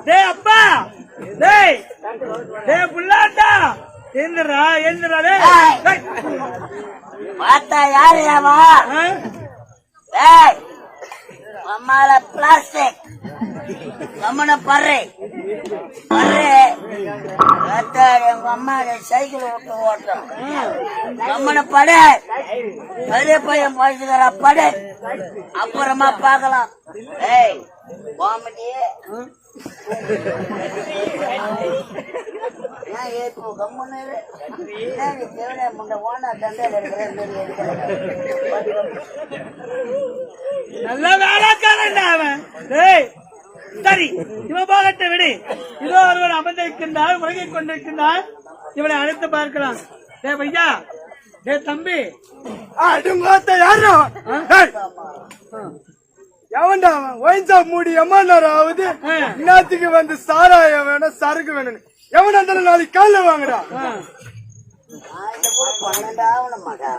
டேய் அப்பா, டேய் டேய் புள்ளாட்டா, எந்திரா எந்திரா. டேய் பார்த்தா யாரு ஏமா? அம்மால பிளாஸ்டிக் கம்மன பர்றே எங்க அம்மா சைக்கிள் விட்டு ஓட்டம் கம்மன பட பெரிய பையன் போயிட்டுக்கிற பட அப்புறமா பாக்கலாம். ஏய் காமெடி நல்ல வேலைக்காரன் அவன். சரி, இவன் போகட்ட விடு. இதோ ஒருவர் அமர்ந்திருக்கின்றார், முழுகிக் கொண்டிருக்கின்றார். இவனை அழைத்து பார்க்கலாம். டே பையா, டே தம்பி, யாரோ எவன்டா ஒயின் ஷாப் மூடி எம்மாவது இன்னத்துக்கு வந்து சாராயம் வேணும், சரக்கு வேணும். எவனா இருந்தாலும் நாளைக்கு காலைல வாங்குறா. 12 ஆகணும் மகா.